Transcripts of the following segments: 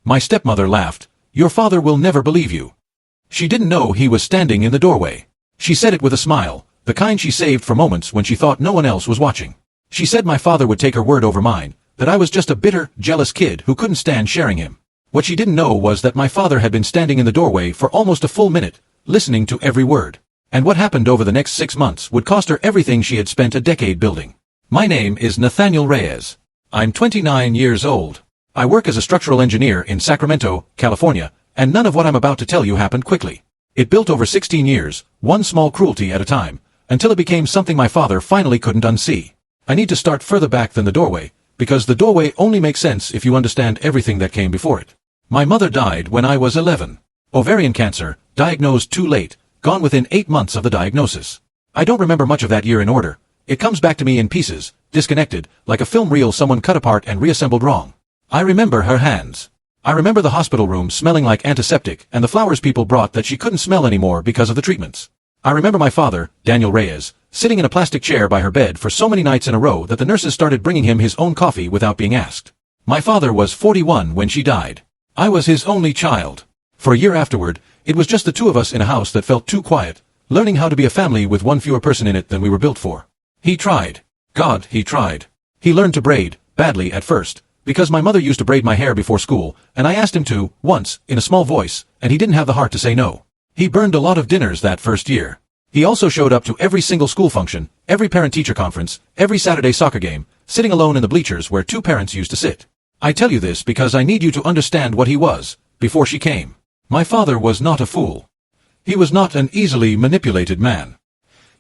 My stepmother laughed. "Your father will never believe you." She didn't know he was standing in the doorway. She said it with a smile, the kind she saved for moments when she thought no one else was watching. She said my father would take her word over mine, that I was just a bitter, jealous kid who couldn't stand sharing him. What she didn't know was that my father had been standing in the doorway for almost a full minute, listening to every word. And what happened over the next 6 months would cost her everything she had spent a decade building. My name is Nathaniel Reyes. I'm 29 years old. I work as a structural engineer in Sacramento, California, and none of what I'm about to tell you happened quickly. It built over 16 years, one small cruelty at a time, until it became something my father finally couldn't unsee. I need to start further back than the doorway, because the doorway only makes sense if you understand everything that came before it. My mother died when I was 11. Ovarian cancer, diagnosed too late, gone within 8 months of the diagnosis. I don't remember much of that year in order. It comes back to me in pieces, disconnected, like a film reel someone cut apart and reassembled wrong. I remember her hands. I remember the hospital room smelling like antiseptic and the flowers people brought that she couldn't smell anymore because of the treatments. I remember my father, Daniel Reyes, sitting in a plastic chair by her bed for so many nights in a row that the nurses started bringing him his own coffee without being asked. My father was 41 when she died. I was his only child. For a year afterward, it was just the two of us in a house that felt too quiet, learning how to be a family with one fewer person in it than we were built for. He tried. God, he tried. He learned to braid, badly at first, because my mother used to braid my hair before school, and I asked him to, once, in a small voice, and he didn't have the heart to say no. He burned a lot of dinners that first year. He also showed up to every single school function, every parent-teacher conference, every Saturday soccer game, sitting alone in the bleachers where two parents used to sit. I tell you this because I need you to understand what he was, before she came. My father was not a fool. He was not an easily manipulated man.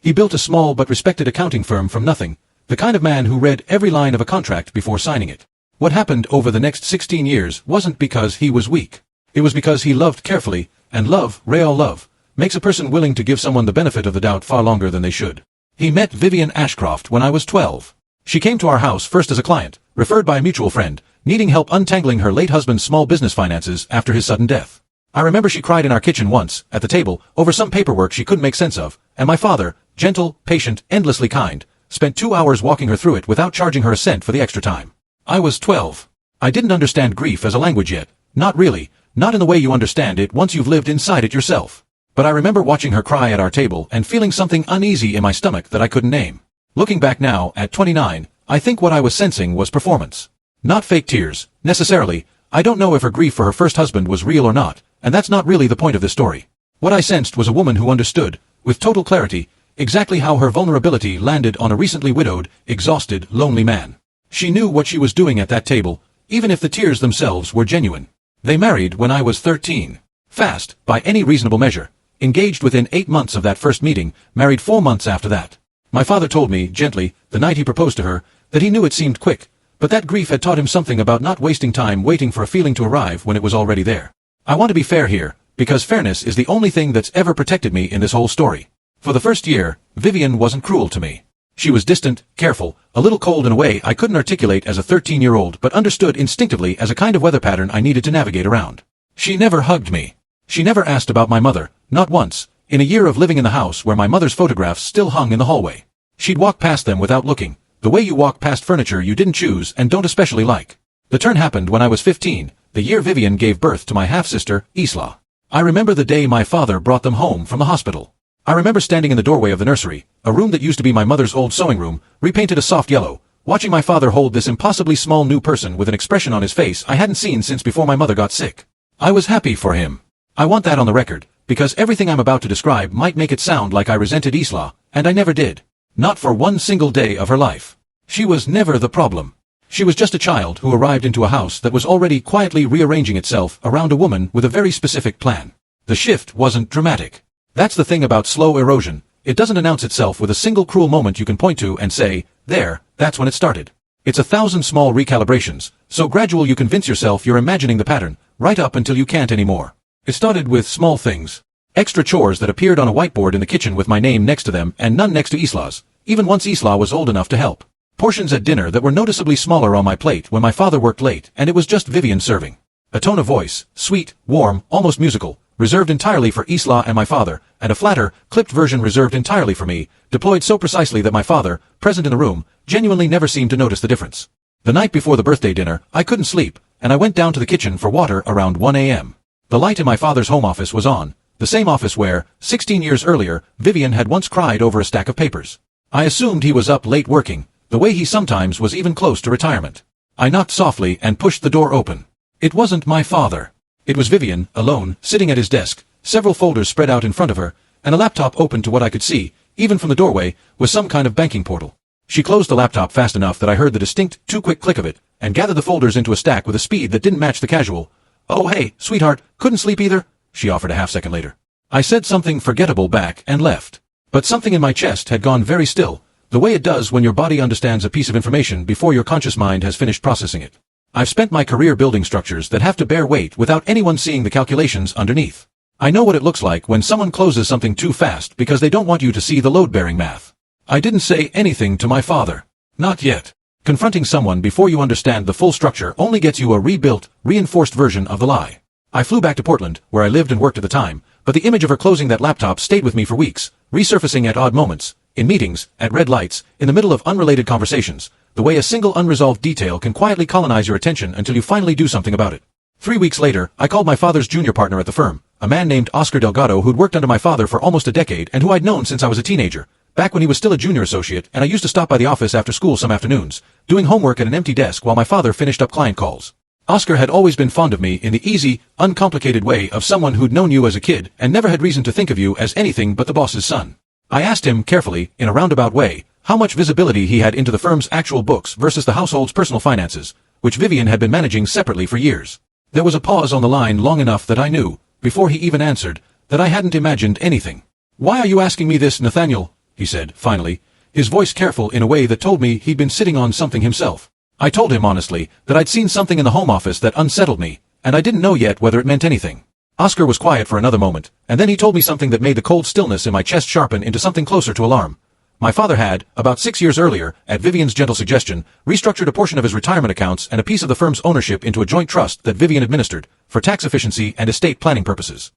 He built a small but respected accounting firm from nothing, the kind of man who read every line of a contract before signing it. What happened over the next 16 years wasn't because he was weak. It was because he loved carefully, and love, real love, makes a person willing to give someone the benefit of the doubt far longer than they should. He met Vivian Ashcroft when I was 12. She came to our house first as a client, referred by a mutual friend, needing help untangling her late husband's small business finances after his sudden death. I remember she cried in our kitchen once, at the table, over some paperwork she couldn't make sense of, and my father, gentle, patient, endlessly kind, spent 2 hours walking her through it without charging her a cent for the extra time. I was 12. I didn't understand grief as a language yet, not really, not in the way you understand it once you've lived inside it yourself. But I remember watching her cry at our table and feeling something uneasy in my stomach that I couldn't name. Looking back now, at 29, I think what I was sensing was performance. Not fake tears, necessarily. I don't know if her grief for her first husband was real or not, and that's not really the point of this story. What I sensed was a woman who understood, with total clarity, exactly how her vulnerability landed on a recently widowed, exhausted, lonely man. She knew what she was doing at that table, even if the tears themselves were genuine. They married when I was 13. Fast, by any reasonable measure. Engaged within 8 months of that first meeting, married 4 months after that. My father told me, gently, the night he proposed to her, that he knew it seemed quick, but that grief had taught him something about not wasting time waiting for a feeling to arrive when it was already there. I want to be fair here, because fairness is the only thing that's ever protected me in this whole story. For the first year, Vivian wasn't cruel to me. She was distant, careful, a little cold in a way I couldn't articulate as a 13-year-old but understood instinctively as a kind of weather pattern I needed to navigate around. She never hugged me. She never asked about my mother, not once, in a year of living in the house where my mother's photographs still hung in the hallway. She'd walk past them without looking, the way you walk past furniture you didn't choose and don't especially like. The turn happened when I was 15, the year Vivian gave birth to my half-sister, Isla. I remember the day my father brought them home from the hospital. I remember standing in the doorway of the nursery, a room that used to be my mother's old sewing room, repainted a soft yellow, watching my father hold this impossibly small new person with an expression on his face I hadn't seen since before my mother got sick. I was happy for him. I want that on the record, because everything I'm about to describe might make it sound like I resented Isla, and I never did. Not for one single day of her life. She was never the problem. She was just a child who arrived into a house that was already quietly rearranging itself around a woman with a very specific plan. The shift wasn't dramatic. That's the thing about slow erosion. It doesn't announce itself with a single cruel moment you can point to and say, there, that's when it started. It's 1,000 small recalibrations, so gradual you convince yourself you're imagining the pattern, right up until you can't anymore. It started with small things. Extra chores that appeared on a whiteboard in the kitchen with my name next to them and none next to Isla's, even once Isla was old enough to help. Portions at dinner that were noticeably smaller on my plate when my father worked late and it was just Vivian serving. A tone of voice, sweet, warm, almost musical, reserved entirely for Isla and my father, and a flatter, clipped version reserved entirely for me, deployed so precisely that my father, present in the room, genuinely never seemed to notice the difference. The night before the birthday dinner, I couldn't sleep, and I went down to the kitchen for water around 1 a.m. The light in my father's home office was on, the same office where, 16 years earlier, Vivian had once cried over a stack of papers. I assumed he was up late working, the way he sometimes was even close to retirement. I knocked softly and pushed the door open. It wasn't my father. It was Vivian, alone, sitting at his desk, several folders spread out in front of her, and a laptop open to what I could see, even from the doorway, was some kind of banking portal. She closed the laptop fast enough that I heard the distinct, too-quick click of it, and gathered the folders into a stack with a speed that didn't match the casual. "Oh hey, sweetheart, couldn't sleep either?" she offered a half-second later. I said something forgettable back and left. But something in my chest had gone very still, the way it does when your body understands a piece of information before your conscious mind has finished processing it. I've spent my career building structures that have to bear weight without anyone seeing the calculations underneath. I know what it looks like when someone closes something too fast because they don't want you to see the load-bearing math. I didn't say anything to my father. Not yet. Confronting someone before you understand the full structure only gets you a rebuilt, reinforced version of the lie. I flew back to Portland, where I lived and worked at the time, but the image of her closing that laptop stayed with me for weeks, resurfacing at odd moments, in meetings, at red lights, in the middle of unrelated conversations, the way a single unresolved detail can quietly colonize your attention until you finally do something about it. 3 weeks later, I called my father's junior partner at the firm, a man named Oscar Delgado who'd worked under my father for almost a decade and who I'd known since I was a teenager, back when he was still a junior associate and I used to stop by the office after school some afternoons, doing homework at an empty desk while my father finished up client calls. Oscar had always been fond of me in the easy, uncomplicated way of someone who'd known you as a kid and never had reason to think of you as anything but the boss's son. I asked him, carefully, in a roundabout way, how much visibility he had into the firm's actual books versus the household's personal finances, which Vivian had been managing separately for years. There was a pause on the line long enough that I knew, before he even answered, that I hadn't imagined anything. "Why are you asking me this, Nathaniel?" he said, finally, his voice careful in a way that told me he'd been sitting on something himself. I told him honestly that I'd seen something in the home office that unsettled me, and I didn't know yet whether it meant anything. Oscar was quiet for another moment, and then he told me something that made the cold stillness in my chest sharpen into something closer to alarm. My father had, about 6 years earlier, at Vivian's gentle suggestion, restructured a portion of his retirement accounts and a piece of the firm's ownership into a joint trust that Vivian administered, for tax efficiency and estate planning purposes.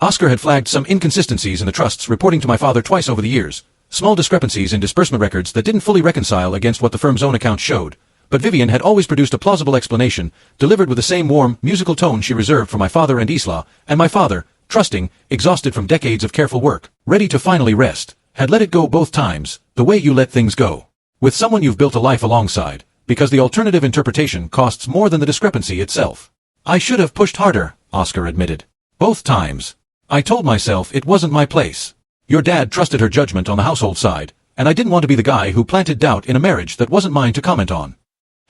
Oscar had flagged some inconsistencies in the trust's reporting to my father twice over the years, small discrepancies in disbursement records that didn't fully reconcile against what the firm's own accounts showed. But Vivian had always produced a plausible explanation, delivered with the same warm, musical tone she reserved for my father and Isla, and my father, trusting, exhausted from decades of careful work, ready to finally rest, had let it go both times, the way you let things go. With someone you've built a life alongside, because the alternative interpretation costs more than the discrepancy itself. "I should have pushed harder," Oscar admitted. "Both times. I told myself it wasn't my place. Your dad trusted her judgment on the household side, and I didn't want to be the guy who planted doubt in a marriage that wasn't mine to comment on.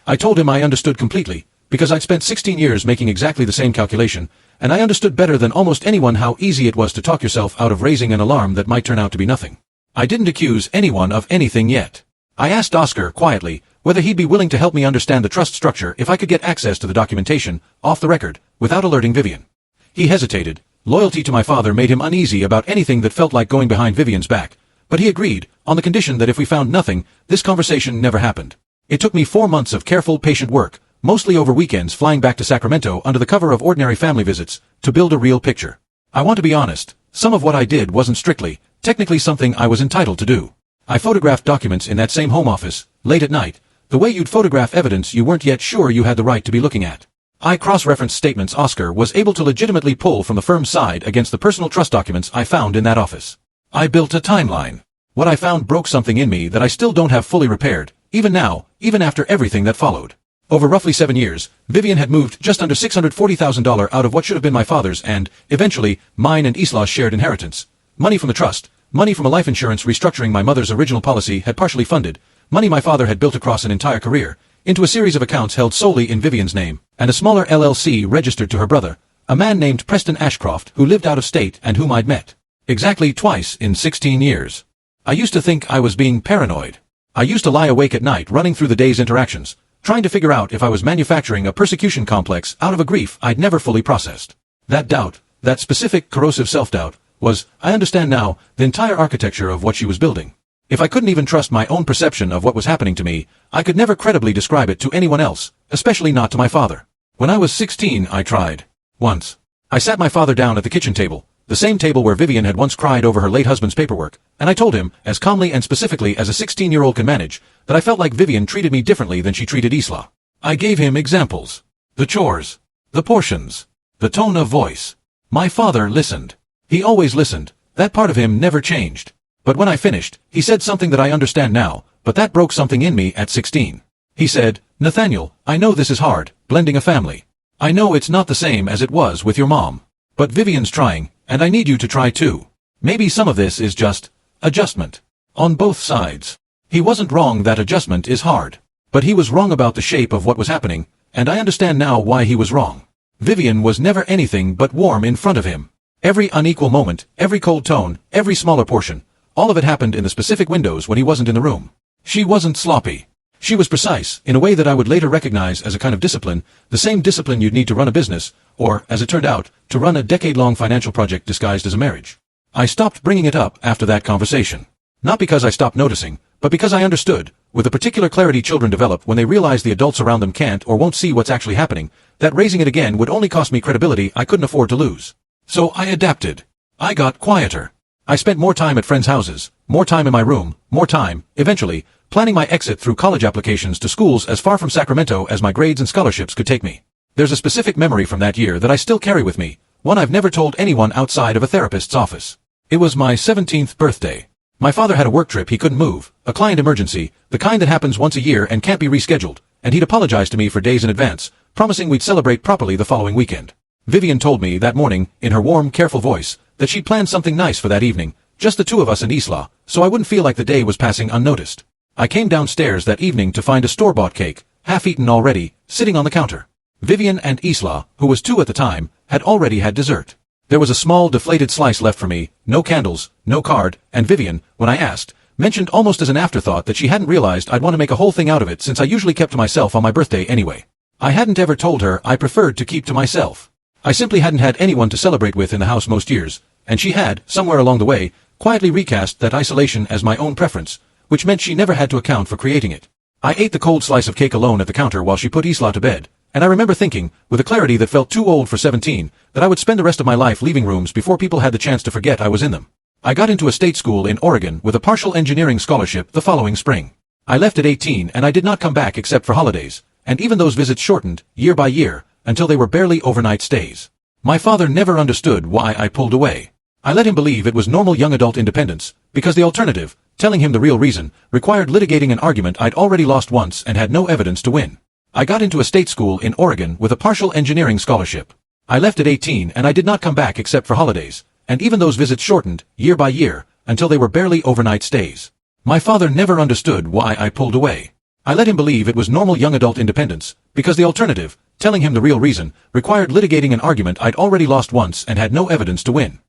I told him I understood completely, because I'd spent 16 years making exactly the same calculation, and I understood better than almost anyone how easy it was to talk yourself out of raising an alarm that might turn out to be nothing. I didn't accuse anyone of anything yet. I asked Oscar, quietly, whether he'd be willing to help me understand the trust structure if I could get access to the documentation, off the record, without alerting Vivian. He hesitated. Loyalty to my father made him uneasy about anything that felt like going behind Vivian's back, but he agreed, on the condition that if we found nothing, this conversation never happened. It took me 4 months of careful, patient work, mostly over weekends flying back to Sacramento under the cover of ordinary family visits, to build a real picture. I want to be honest, some of what I did wasn't strictly, technically something I was entitled to do. I photographed documents in that same home office, late at night, the way you'd photograph evidence you weren't yet sure you had the right to be looking at. I cross-referenced statements Oscar was able to legitimately pull from the firm's side against the personal trust documents I found in that office. I built a timeline. What I found broke something in me that I still don't have fully repaired, even now, even after everything that followed. Over roughly 7 years, Vivian had moved just under $640,000 out of what should have been my father's and, eventually, mine and Isla's shared inheritance. Money from the trust, money from a life insurance restructuring my mother's original policy had partially funded, money my father had built across an entire career, into a series of accounts held solely in Vivian's name, and a smaller LLC registered to her brother, a man named Preston Ashcroft who lived out of state and whom I'd met. Exactly twice in 16 years. I used to think I was being paranoid. I used to lie awake at night running through the day's interactions, trying to figure out if I was manufacturing a persecution complex out of a grief I'd never fully processed. That doubt, that specific corrosive self-doubt, was, I understand now, the entire architecture of what she was building. If I couldn't even trust my own perception of what was happening to me, I could never credibly describe it to anyone else, especially not to my father. When I was 16, I tried. Once. I sat my father down at the kitchen table, the same table where Vivian had once cried over her late husband's paperwork, and I told him, as calmly and specifically as a 16-year-old can manage, that I felt like Vivian treated me differently than she treated Isla. I gave him examples. The chores. The portions. The tone of voice. My father listened. He always listened. That part of him never changed. But when I finished, he said something that I understand now, but that broke something in me at 16. He said, "Nathaniel, I know this is hard, blending a family. I know it's not the same as it was with your mom. But Vivian's trying, and I need you to try too. Maybe some of this is just adjustment. On both sides." He wasn't wrong that adjustment is hard. But he was wrong about the shape of what was happening, and I understand now why he was wrong. Vivian was never anything but warm in front of him. Every unequal moment, every cold tone, every smaller portion, all of it happened in the specific windows when he wasn't in the room. She wasn't sloppy. She was precise, in a way that I would later recognize as a kind of discipline, the same discipline you'd need to run a business, or, as it turned out, to run a decade-long financial project disguised as a marriage. I stopped bringing it up after that conversation. Not because I stopped noticing, but because I understood, with the particular clarity children develop when they realize the adults around them can't or won't see what's actually happening, that raising it again would only cost me credibility I couldn't afford to lose. So I adapted. I got quieter. I spent more time at friends' houses, more time in my room, more time, eventually, planning my exit through college applications to schools as far from Sacramento as my grades and scholarships could take me. There's a specific memory from that year that I still carry with me, one I've never told anyone outside of a therapist's office. It was my 17th birthday. My father had a work trip he couldn't move, a client emergency, the kind that happens once a year and can't be rescheduled, and he'd apologized to me for days in advance, promising we'd celebrate properly the following weekend. Vivian told me that morning, in her warm, careful voice, that she'd planned something nice for that evening, just the two of us and Isla, so I wouldn't feel like the day was passing unnoticed. I came downstairs that evening to find a store-bought cake, half-eaten already, sitting on the counter. Vivian and Isla, who was 2 at the time, had already had dessert. There was a small, deflated slice left for me, no candles, no card, and Vivian, when I asked, mentioned almost as an afterthought that she hadn't realized I'd want to make a whole thing out of it since I usually kept to myself on my birthday anyway. I hadn't ever told her I preferred to keep to myself. I simply hadn't had anyone to celebrate with in the house most years, and she had, somewhere along the way, quietly recast that isolation as my own preference, which meant she never had to account for creating it. I ate the cold slice of cake alone at the counter while she put Isla to bed, and I remember thinking, with a clarity that felt too old for 17, that I would spend the rest of my life leaving rooms before people had the chance to forget I was in them. I got into a state school in Oregon with a partial engineering scholarship the following spring. I left at 18 and I did not come back except for holidays, and even those visits shortened, year by year, until they were barely overnight stays. My father never understood why I pulled away. I let him believe it was normal young adult independence, because the alternative, telling him the real reason, required litigating an argument I'd already lost once and had no evidence to win. I got into a state school in Oregon with a partial engineering scholarship. I left at 18 and I did not come back except for holidays, and even those visits shortened, year by year, until they were barely overnight stays. My father never understood why I pulled away. I let him believe it was normal young adult independence, because the alternative, telling him the real reason, required litigating an argument I'd already lost once and had no evidence to win.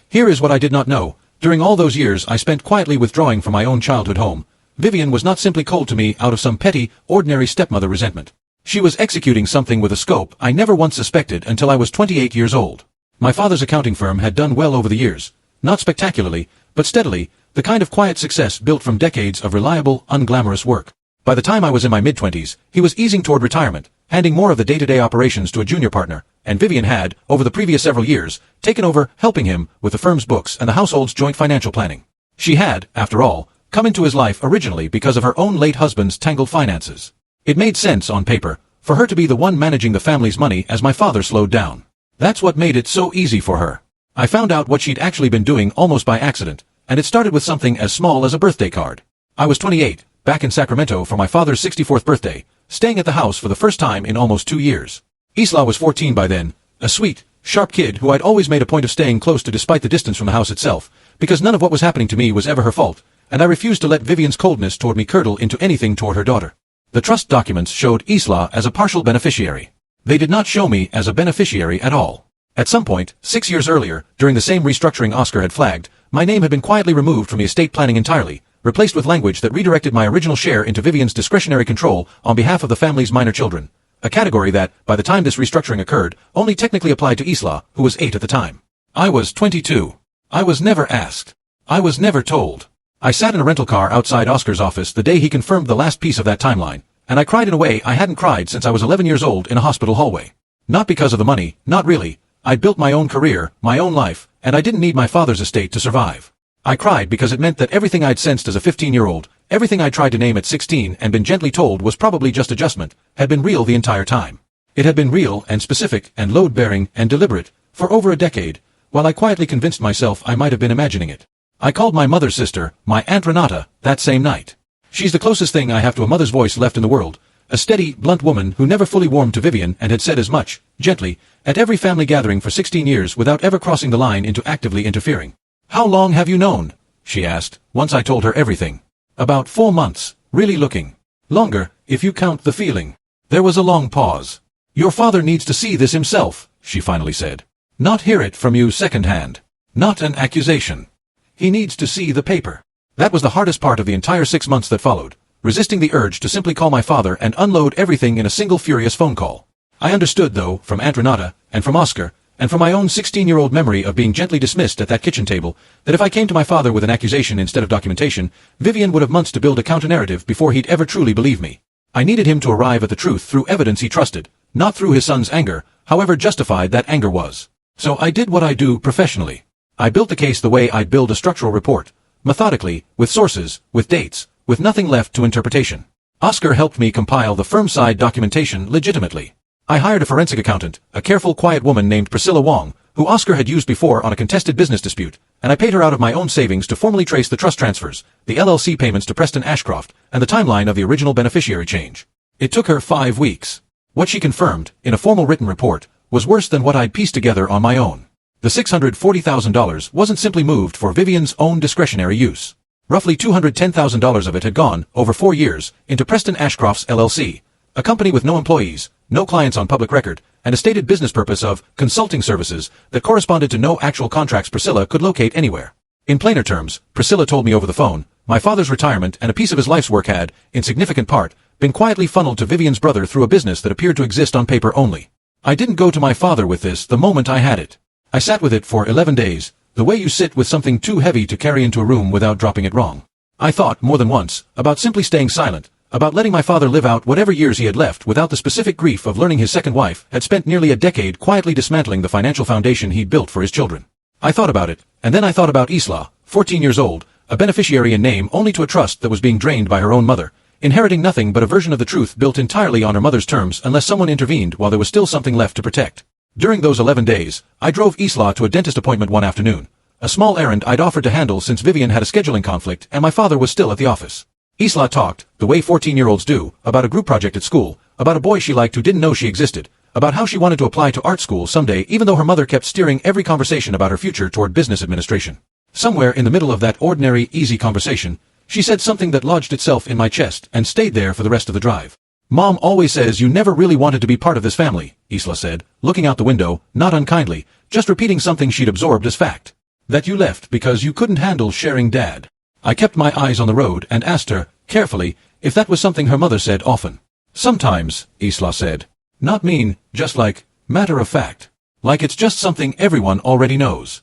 Here is what I did not know. During all those years I spent quietly withdrawing from my own childhood home, Vivian was not simply cold to me out of some petty, ordinary stepmother resentment. She was executing something with a scope I never once suspected until I was 28 years old. My father's accounting firm had done well over the years, not spectacularly, but steadily, the kind of quiet success built from decades of reliable, unglamorous work. By the time I was in my mid-20s, he was easing toward retirement, handing more of the day-to-day operations to a junior partner, and Vivian had, over the previous several years, taken over, helping him with the firm's books and the household's joint financial planning. She had, after all, come into his life originally because of her own late husband's tangled finances. It made sense on paper, for her to be the one managing the family's money as my father slowed down. That's what made it so easy for her. I found out what she'd actually been doing almost by accident, and it started with something as small as a birthday card. I was 28, back in Sacramento for my father's 64th birthday, staying at the house for the first time in almost 2 years. Isla was 14 by then, a sweet, sharp kid who I'd always made a point of staying close to despite the distance from the house itself, because none of what was happening to me was ever her fault, and I refused to let Vivian's coldness toward me curdle into anything toward her daughter. The trust documents showed Isla as a partial beneficiary. They did not show me as a beneficiary at all. At some point, 6 years earlier, during the same restructuring Oscar had flagged, my name had been quietly removed from the estate planning entirely, replaced with language that redirected my original share into Vivian's discretionary control on behalf of the family's minor children, a category that, by the time this restructuring occurred, only technically applied to Isla, who was 8 at the time. I was 22. I was never asked. I was never told. I sat in a rental car outside Oscar's office the day he confirmed the last piece of that timeline, and I cried in a way I hadn't cried since I was 11 years old in a hospital hallway. Not because of the money, not really. I'd built my own career, my own life, and I didn't need my father's estate to survive. I cried because it meant that everything I'd sensed as a 15-year-old, Everything I tried to name at 16 and been gently told was probably just adjustment, had been real the entire time. It had been real and specific and load-bearing and deliberate, for over a decade, while I quietly convinced myself I might have been imagining it. I called my mother's sister, my Aunt Renata, that same night. She's the closest thing I have to a mother's voice left in the world, a steady, blunt woman who never fully warmed to Vivian and had said as much, gently, at every family gathering for 16 years without ever crossing the line into actively interfering. "How long have you known?" she asked, once I told her everything. "About 4 months, really looking. Longer, if you count the feeling." There was a long pause. "Your father needs to see this himself," she finally said. "Not hear it from you secondhand. Not an accusation. He needs to see the paper." That was the hardest part of the entire 6 months that followed, resisting the urge to simply call my father and unload everything in a single furious phone call. I understood, though, from Aunt Renata, and from Oscar, and from my own 16-year-old memory of being gently dismissed at that kitchen table, that if I came to my father with an accusation instead of documentation, Vivian would have months to build a counter-narrative before he'd ever truly believe me. I needed him to arrive at the truth through evidence he trusted, not through his son's anger, however justified that anger was. So I did what I do professionally. I built the case the way I'd build a structural report, methodically, with sources, with dates, with nothing left to interpretation. Oscar helped me compile the firm-side documentation legitimately. I hired a forensic accountant, a careful, quiet woman named Priscilla Wong, who Oscar had used before on a contested business dispute, and I paid her out of my own savings to formally trace the trust transfers, the LLC payments to Preston Ashcroft, and the timeline of the original beneficiary change. It took her 5 weeks. What she confirmed, in a formal written report, was worse than what I'd pieced together on my own. The $640,000 wasn't simply moved for Vivian's own discretionary use. Roughly $210,000 of it had gone, over 4 years, into Preston Ashcroft's LLC, a company with no employees, no clients on public record, and a stated business purpose of consulting services that corresponded to no actual contracts Priscilla could locate anywhere. In plainer terms, Priscilla told me over the phone, my father's retirement and a piece of his life's work had, in significant part, been quietly funneled to Vivian's brother through a business that appeared to exist on paper only. I didn't go to my father with this the moment I had it. I sat with it for 11 days, the way you sit with something too heavy to carry into a room without dropping it wrong. I thought, more than once, about simply staying silent, about letting my father live out whatever years he had left without the specific grief of learning his second wife had spent nearly a decade quietly dismantling the financial foundation he'd built for his children. I thought about it, and then I thought about Isla, 14 years old, a beneficiary in name only to a trust that was being drained by her own mother, inheriting nothing but a version of the truth built entirely on her mother's terms unless someone intervened while there was still something left to protect. During those 11 days, I drove Isla to a dentist appointment one afternoon, a small errand I'd offered to handle since Vivian had a scheduling conflict and my father was still at the office. Isla talked, the way 14-year-olds do, about a group project at school, about a boy she liked who didn't know she existed, about how she wanted to apply to art school someday even though her mother kept steering every conversation about her future toward business administration. Somewhere in the middle of that ordinary, easy conversation, she said something that lodged itself in my chest and stayed there for the rest of the drive. "Mom always says you never really wanted to be part of this family," Isla said, looking out the window, not unkindly, just repeating something she'd absorbed as fact. "That you left because you couldn't handle sharing Dad." I kept my eyes on the road and asked her, carefully, if that was something her mother said often. "Sometimes," Isla said. "Not mean, just like, matter of fact. Like it's just something everyone already knows."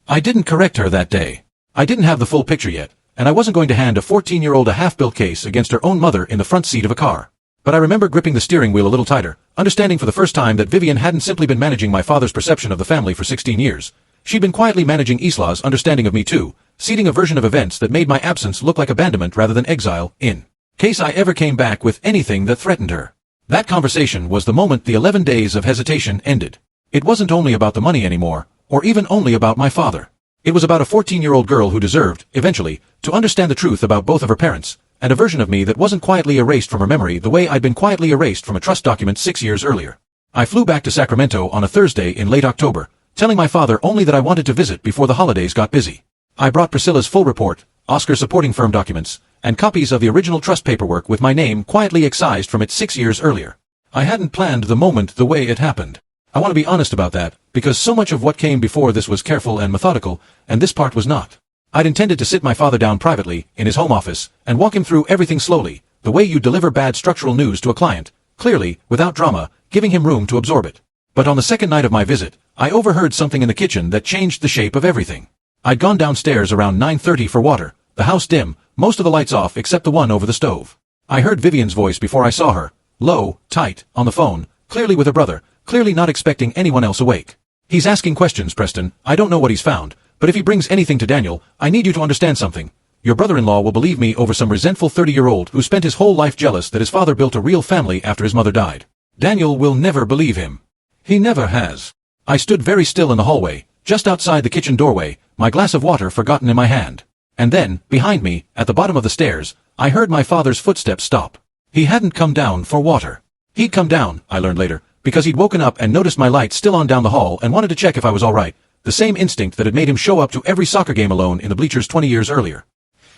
I didn't correct her that day. I didn't have the full picture yet, and I wasn't going to hand a 14-year-old a half-built case against her own mother in the front seat of a car. But I remember gripping the steering wheel a little tighter, understanding for the first time that Vivian hadn't simply been managing my father's perception of the family for 16 years. She'd been quietly managing Isla's understanding of me too, seeding a version of events that made my absence look like abandonment rather than exile, in case I ever came back with anything that threatened her. That conversation was the moment the 11 days of hesitation ended. It wasn't only about the money anymore, or even only about my father. It was about a 14-year-old girl who deserved, eventually, to understand the truth about both of her parents, and a version of me that wasn't quietly erased from her memory the way I'd been quietly erased from a trust document 6 years earlier. I flew back to Sacramento on a Thursday in late October, telling my father only that I wanted to visit before the holidays got busy. I brought Priscilla's full report, Oscar's supporting firm documents, and copies of the original trust paperwork with my name quietly excised from it 6 years earlier. I hadn't planned the moment the way it happened. I want to be honest about that, because so much of what came before this was careful and methodical, and this part was not. I'd intended to sit my father down privately, in his home office, and walk him through everything slowly, the way you deliver bad structural news to a client, clearly, without drama, giving him room to absorb it. But on the second night of my visit, I overheard something in the kitchen that changed the shape of everything. I'd gone downstairs around 9:30 for water, the house dim, most of the lights off except the one over the stove. I heard Vivian's voice before I saw her, low, tight, on the phone, clearly with her brother, clearly not expecting anyone else awake. "He's asking questions, Preston. I don't know what he's found, but if he brings anything to Daniel, I need you to understand something. your brother-in-law will believe me over some resentful 30-year-old who spent his whole life jealous that his father built a real family after his mother died. Daniel will never believe him. He never has. I stood very still in the hallway, just outside the kitchen doorway, my glass of water forgotten in my hand. And then, behind me, at the bottom of the stairs, I heard my father's footsteps stop. He hadn't come down for water. He'd come down, I learned later, because he'd woken up and noticed my light still on down the hall and wanted to check if I was all right, the same instinct that had made him show up to every soccer game alone in the bleachers 20 years earlier.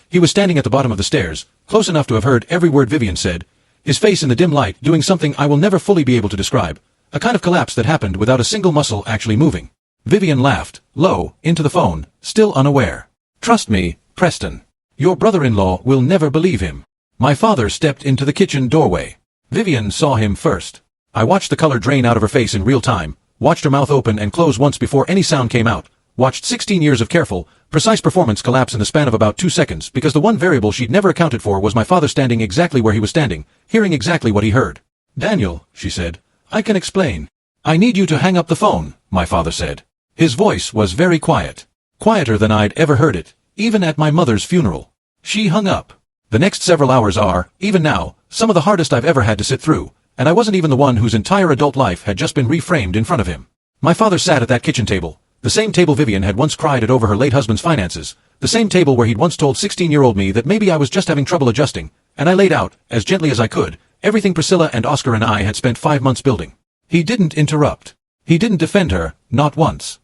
He was standing at the bottom of the stairs, close enough to have heard every word Vivian said, his face in the dim light doing something I will never fully be able to describe, a kind of collapse that happened without a single muscle actually moving. Vivian laughed, low, into the phone, still unaware. Trust me, Preston. Your brother-in-law will never believe him. My father stepped into the kitchen doorway. Vivian saw him first. I watched the color drain out of her face in real time, watched her mouth open and close once before any sound came out, watched 16 years of careful, precise performance collapse in the span of about 2 seconds because the one variable she'd never accounted for was my father standing exactly where he was standing, hearing exactly what he heard. Daniel, she said, I can explain. I need you to hang up the phone, my father said. His voice was very quiet. Quieter than I'd ever heard it, even at my mother's funeral. She hung up. The next several hours are, even now, some of the hardest I've ever had to sit through, and I wasn't even the one whose entire adult life had just been reframed in front of him. My father sat at that kitchen table, the same table Vivian had once cried at over her late husband's finances, the same table where he'd once told 16-year-old me that maybe I was just having trouble adjusting, and I laid out, as gently as I could, everything Priscilla and Oscar and I had spent 5 months building. He didn't interrupt. He didn't defend her, not once.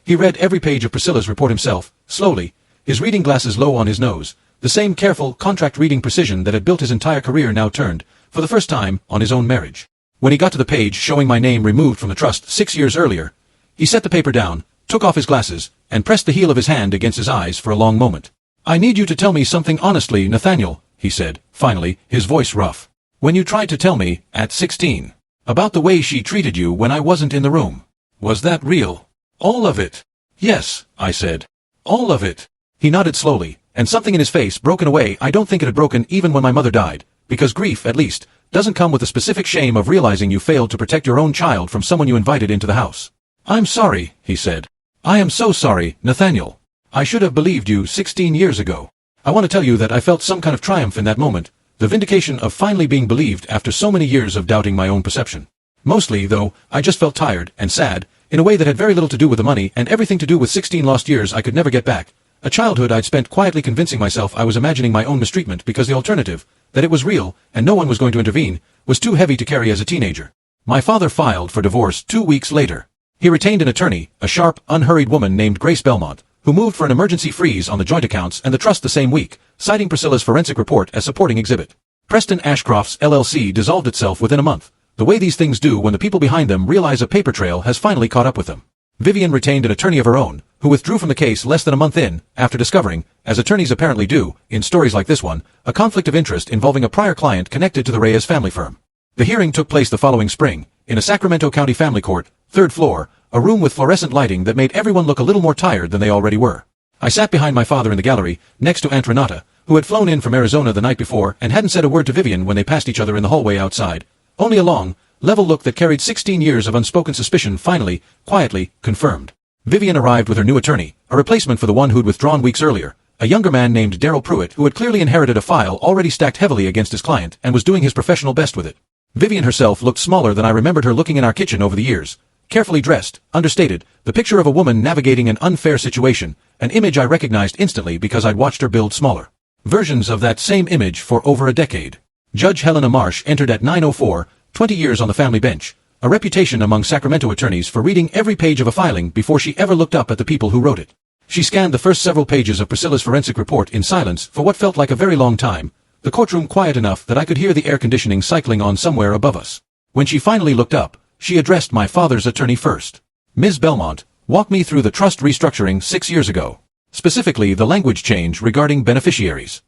He read every page of Priscilla's report himself, slowly, his reading glasses low on his nose, the same careful, contract-reading precision that had built his entire career now turned, for the first time, on his own marriage. When he got to the page showing my name removed from the trust 6 years earlier, he set the paper down, took off his glasses, and pressed the heel of his hand against his eyes for a long moment. I need you to tell me something honestly, Nathaniel, he said, finally, his voice rough. When you tried to tell me, at 16, about the way she treated you when I wasn't in the room, was that real? All of it. Yes, I said. All of it. He nodded slowly, and something in his face broken away. I don't think it had broken even when my mother died, because grief, at least, doesn't come with the specific shame of realizing you failed to protect your own child from someone you invited into the house. I'm sorry, he said. I am so sorry, Nathaniel. I should have believed you 16 years ago. I want to tell you that I felt some kind of triumph in that moment, the vindication of finally being believed after so many years of doubting my own perception. Mostly, though, I just felt tired and sad, in a way that had very little to do with the money and everything to do with 16 lost years I could never get back. A childhood I'd spent quietly convincing myself I was imagining my own mistreatment because the alternative, that it was real and no one was going to intervene, was too heavy to carry as a teenager. My father filed for divorce 2 weeks later. He retained an attorney, a sharp, unhurried woman named Grace Belmont, who moved for an emergency freeze on the joint accounts and the trust the same week, citing Priscilla's forensic report as supporting exhibit. Preston Ashcroft's LLC dissolved itself within a month, the way these things do when the people behind them realize a paper trail has finally caught up with them. Vivian retained an attorney of her own, who withdrew from the case less than a month in, after discovering, as attorneys apparently do, in stories like this one, a conflict of interest involving a prior client connected to the Reyes family firm. The hearing took place the following spring, in a Sacramento County family court, 3rd floor, a room with fluorescent lighting that made everyone look a little more tired than they already were. I sat behind my father in the gallery, next to Aunt Renata, who had flown in from Arizona the night before and hadn't said a word to Vivian when they passed each other in the hallway outside. Only a long, level look that carried 16 years of unspoken suspicion finally, quietly, confirmed. Vivian arrived with her new attorney, a replacement for the one who'd withdrawn weeks earlier, a younger man named Darryl Pruitt who had clearly inherited a file already stacked heavily against his client and was doing his professional best with it. Vivian herself looked smaller than I remembered her looking in our kitchen over the years. Carefully dressed, understated, the picture of a woman navigating an unfair situation, an image I recognized instantly because I'd watched her build smaller versions of that same image for over a decade. Judge Helena Marsh entered at 9:04, 20 years on the family bench, a reputation among Sacramento attorneys for reading every page of a filing before she ever looked up at the people who wrote it. She scanned the first several pages of Priscilla's forensic report in silence for what felt like a very long time, the courtroom quiet enough that I could hear the air conditioning cycling on somewhere above us. When she finally looked up, she addressed my father's attorney first. Ms. Belmont, walk me through the trust restructuring 6 years ago. Specifically the language change regarding beneficiaries.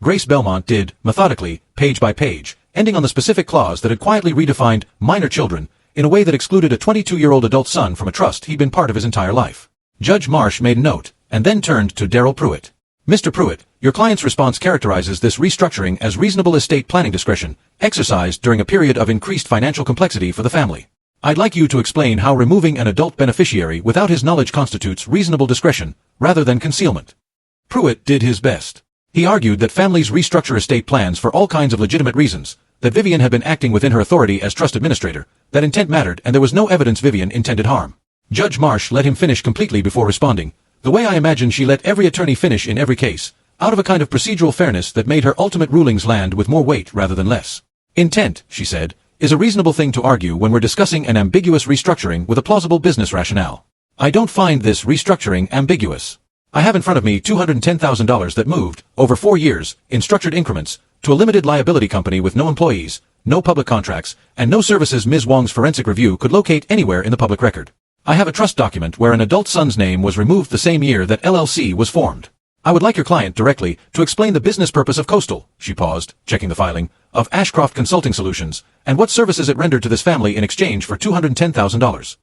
Grace Belmont did, methodically, page by page, ending on the specific clause that had quietly redefined minor children in a way that excluded a 22-year-old adult son from a trust he'd been part of his entire life. Judge Marsh made a note, and then turned to Darryl Pruitt. Mr. Pruitt, your client's response characterizes this restructuring as reasonable estate planning discretion, exercised during a period of increased financial complexity for the family. I'd like you to explain how removing an adult beneficiary without his knowledge constitutes reasonable discretion, rather than concealment. Pruitt did his best. He argued that families restructure estate plans for all kinds of legitimate reasons, that Vivian had been acting within her authority as trust administrator, that intent mattered and there was no evidence Vivian intended harm. Judge Marsh let him finish completely before responding, the way I imagine she let every attorney finish in every case, out of a kind of procedural fairness that made her ultimate rulings land with more weight rather than less. Intent, she said, is a reasonable thing to argue when we're discussing an ambiguous restructuring with a plausible business rationale. I don't find this restructuring ambiguous. I have in front of me $210,000 that moved, over 4 years, in structured increments, to a limited liability company with no employees, no public contracts, and no services Ms. Wong's forensic review could locate anywhere in the public record. I have a trust document where an adult son's name was removed the same year that LLC was formed. I would like your client directly to explain the business purpose of Coastal, she paused, checking the filing, of Ashcroft Consulting Solutions, and what services it rendered to this family in exchange for $210,000.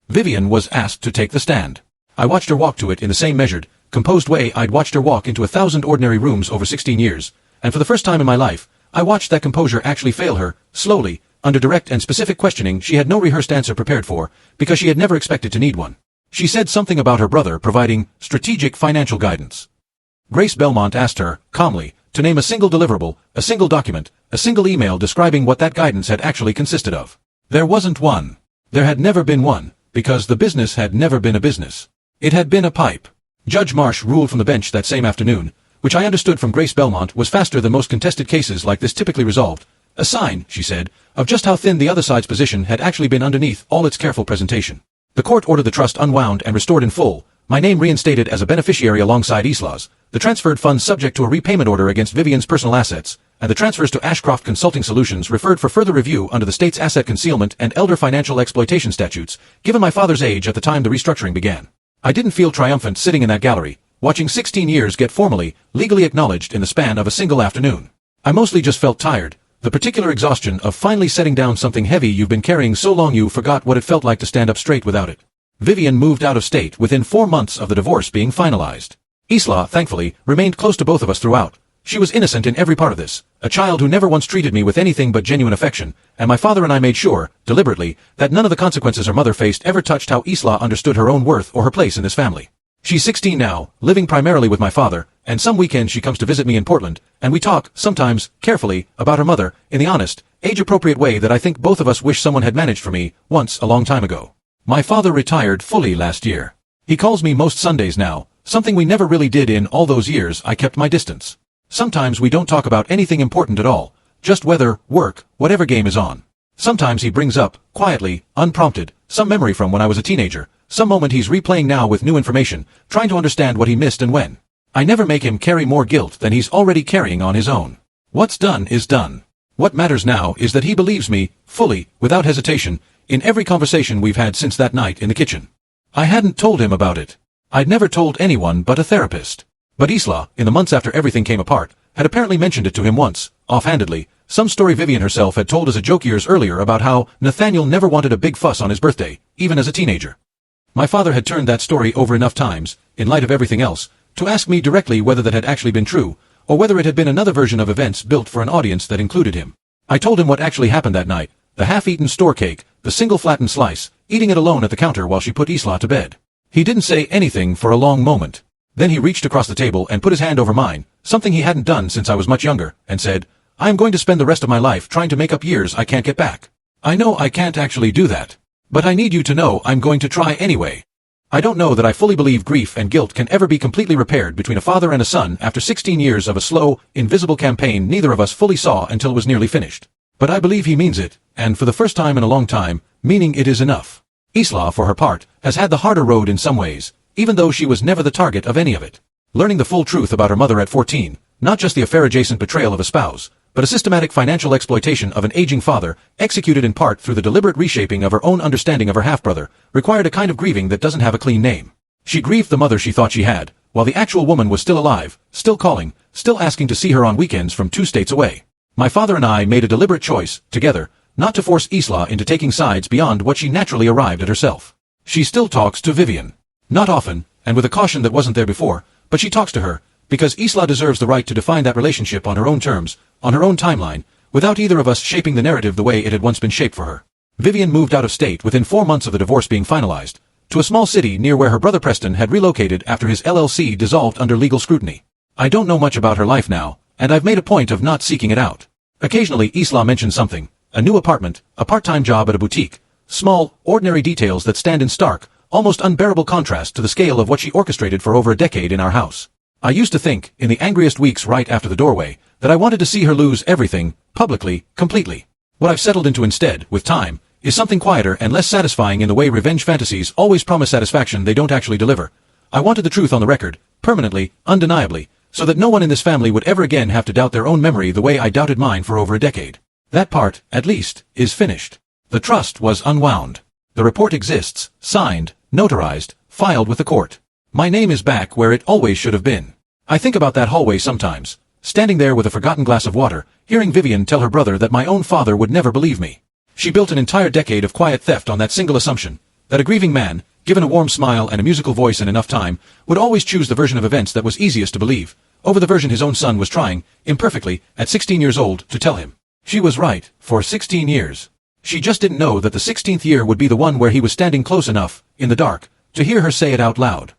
Vivian was asked to take the stand. I watched her walk to it in the same measured, composed way I'd watched her walk into 1,000 ordinary rooms over 16 years, and for the first time in my life, I watched that composure actually fail her, slowly, under direct and specific questioning she had no rehearsed answer prepared for, because she had never expected to need one. She said something about her brother providing strategic financial guidance. Grace Belmont asked her, calmly, to name a single deliverable, a single document, a single email describing what that guidance had actually consisted of. There wasn't one. There had never been one, because the business had never been a business. It had been a pipe. Judge Marsh ruled from the bench that same afternoon, which I understood from Grace Belmont was faster than most contested cases like this typically resolved. A sign, she said, of just how thin the other side's position had actually been underneath all its careful presentation. The court ordered the trust unwound and restored in full, my name reinstated as a beneficiary alongside Isla's, the transferred funds subject to a repayment order against Vivian's personal assets, and the transfers to Ashcroft Consulting Solutions referred for further review under the state's asset concealment and elder financial exploitation statutes, given my father's age at the time the restructuring began. I didn't feel triumphant sitting in that gallery, watching 16 years get formally, legally acknowledged in the span of a single afternoon. I mostly just felt tired, the particular exhaustion of finally setting down something heavy you've been carrying so long you forgot what it felt like to stand up straight without it. Vivian moved out of state within 4 months of the divorce being finalized. Isla, thankfully, remained close to both of us throughout. She was innocent in every part of this, a child who never once treated me with anything but genuine affection, and my father and I made sure, deliberately, that none of the consequences her mother faced ever touched how Isla understood her own worth or her place in this family. She's 16 now, living primarily with my father, and some weekends she comes to visit me in Portland, and we talk, sometimes, carefully, about her mother, in the honest, age-appropriate way that I think both of us wish someone had managed for me, once a long time ago. My father retired fully last year. He calls me most Sundays now, something we never really did in all those years I kept my distance. Sometimes we don't talk about anything important at all, just weather, work, whatever game is on. Sometimes he brings up, quietly, unprompted, some memory from when I was a teenager, some moment he's replaying now with new information, trying to understand what he missed and when. I never make him carry more guilt than he's already carrying on his own. What's done is done. What matters now is that he believes me, fully, without hesitation, in every conversation we've had since that night in the kitchen. I hadn't told him about it. I'd never told anyone but a therapist. But Isla, in the months after everything came apart, had apparently mentioned it to him once, offhandedly, some story Vivian herself had told as a joke years earlier about how Nathaniel never wanted a big fuss on his birthday, even as a teenager. My father had turned that story over enough times, in light of everything else, to ask me directly whether that had actually been true, or whether it had been another version of events built for an audience that included him. I told him what actually happened that night, the half-eaten store cake, the single flattened slice, eating it alone at the counter while she put Isla to bed. He didn't say anything for a long moment. Then he reached across the table and put his hand over mine, something he hadn't done since I was much younger, and said, I am going to spend the rest of my life trying to make up years I can't get back. I know I can't actually do that. But I need you to know I'm going to try anyway. I don't know that I fully believe grief and guilt can ever be completely repaired between a father and a son after 16 years of a slow, invisible campaign neither of us fully saw until it was nearly finished. But I believe he means it, and for the first time in a long time, meaning it is enough. Isla, for her part, has had the harder road in some ways, even though she was never the target of any of it. Learning the full truth about her mother at 14, not just the affair-adjacent betrayal of a spouse, but a systematic financial exploitation of an aging father, executed in part through the deliberate reshaping of her own understanding of her half-brother, required a kind of grieving that doesn't have a clean name. She grieved the mother she thought she had, while the actual woman was still alive, still calling, still asking to see her on weekends from 2 states away. My father and I made a deliberate choice, together, not to force Isla into taking sides beyond what she naturally arrived at herself. She still talks to Vivian. Not often, and with a caution that wasn't there before, but she talks to her, because Isla deserves the right to define that relationship on her own terms, on her own timeline, without either of us shaping the narrative the way it had once been shaped for her. Vivian moved out of state within 4 months of the divorce being finalized, to a small city near where her brother Preston had relocated after his LLC dissolved under legal scrutiny. I don't know much about her life now, and I've made a point of not seeking it out. Occasionally Isla mentions something, a new apartment, a part-time job at a boutique, small, ordinary details that stand in stark, almost unbearable contrast to the scale of what she orchestrated for over a decade in our house. I used to think, in the angriest weeks right after the doorway, that I wanted to see her lose everything, publicly, completely. What I've settled into instead, with time, is something quieter and less satisfying in the way revenge fantasies always promise satisfaction they don't actually deliver. I wanted the truth on the record, permanently, undeniably, so that no one in this family would ever again have to doubt their own memory the way I doubted mine for over a decade. That part, at least, is finished. The trust was unwound. The report exists, signed, notarized, filed with the court. My name is back where it always should have been. I think about that hallway sometimes, standing there with a forgotten glass of water, hearing Vivian tell her brother that my own father would never believe me. She built an entire decade of quiet theft on that single assumption, that a grieving man, given a warm smile and a musical voice and enough time, would always choose the version of events that was easiest to believe, over the version his own son was trying, imperfectly, at 16 years old, to tell him. She was right, for 16 years. She just didn't know that the 16th year would be the one where he was standing close enough, in the dark, to hear her say it out loud.